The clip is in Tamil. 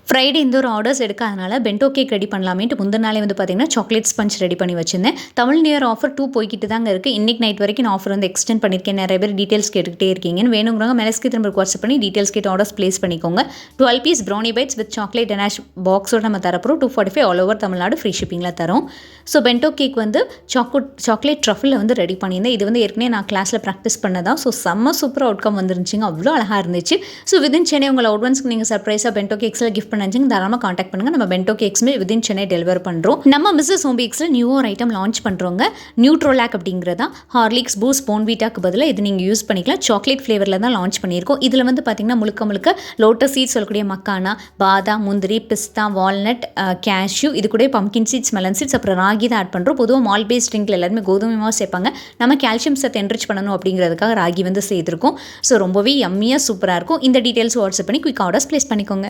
ஃப்ரைடே இந்த ஒரு ஆர்டர்ஸ் எடுக்காதனால பென்டோ கேக் ரெடி பண்ணலாமேட்டு முந்தின நாளே வந்து பார்த்தீங்கன்னா சாக்லேட் ஸ்பஞ்ச் ரெடி பண்ணி வச்சிருந்தேன். தமிழ் நியூ இயர் ஆஃபர் 2 போய்கிட்டு தாங்க இருக்குது. இன்னைக்கு நைட் வரைக்கும் நான் ஆஃபர் வந்து எக்ஸ்டெண்ட் பண்ணியிருக்கேன். நிறைய பேர் டீட்டெயில்ஸ் கேட்டுக்கிட்டே இருக்கீங்கன்னு. வேணுங்கிறவங்க மெலஸ்கி திரும்ப வாட்ஸ்அப் பண்ணி டீட்டெயில்ஸ் கேட்டு ஆர்டர்ஸ் ப்ளேஸ் பண்ணிக்கோங்க. 12 piece brownie bites with chocolate அனாஷ் பாக்ஸோட நம்ம தரப்போம். 245 ஆல் ஓவர் தமிழ்நாடு ஃப்ரீ ஷிப்பிங்கில் தரோம். ஸோ பென்டோ கேக் வந்து சாக்லேட் ட்ரஃபில் வந்து ரெடி பண்ணியிருந்தேன். இது வந்து ஏற்கனவே நான் கிளாஸில் ப்ராக்டிஸ் பண்ணதான். ஸோ செம்ம சூப்பர் அவுட்கம் வந்துருந்துச்சிங்க. அவ்வளோ அழகாக இருந்துச்சு. ஸோ விதின் சென்னை உங்களை அட்வான்ஸ்க்கு நீங்கள் சர்ப்ரைஸாக பென்டோ கேக்ஸில் கிஃப்ட் பண்ணாச்சுங்க. தாராளமாக காண்டாக்ட் பண்ணுங்கள். நம்ம பென்டோ கேக்ஸுமே விதின் சென்னை டெலிவர் பண்ணுறோம். நம்ம மிஸ்ஸஸ் ஹோம் பேக்ஸில் நியூ ஒரு ஐட்டம் லான்ச் பண்ணுறோங்க. நியூட்ரோலாக் அப்படிங்கிறதா ஹார்லிக்ஸ் பூஸ்ட் போன்வீட்டாக்கு பதிலாக இது நீங்கள் யூஸ் பண்ணிக்கலாம். சாக்லேட் ஃப்ளேவரில் தான் லான்ச் பண்ணியிருக்கோம். இதில் வந்து பார்த்திங்கன்னா முழுக்க லோட்டஸ் சீட்ஸ் சொல்லக்கூடிய மக்கானா, பாதாம், முந்திரி, பிஸ்தா, வால்நட், கேஷ்யூ, இது கூட பம்கின் சீட்ஸ், மெலன் சீட்ஸ், அப்புறம் ராகி தான் ஆட் பண்ணுறோம். பொதுவாக மால் பேஸ்ட் ட்ரிங்கில் எல்லாருமே கோதுமை மாவு சேர்ப்பாங்க. நம்ம கால்சியம் சத்து என்ரிச் பண்ணணும் அப்படிங்கிறதுக்காக ராகி வந்து சேர்த்துருக்கோம். ஸோ ரொம்பவே யம்மியாக சூப்பராக இருக்கும். இந்த டீட்டெயில்ஸ் வாட்ஸ்அப் பண்ணி குயிக் ஆர்டர்ஸ் ப்ளேஸ் பண்ணிக்கோங்க.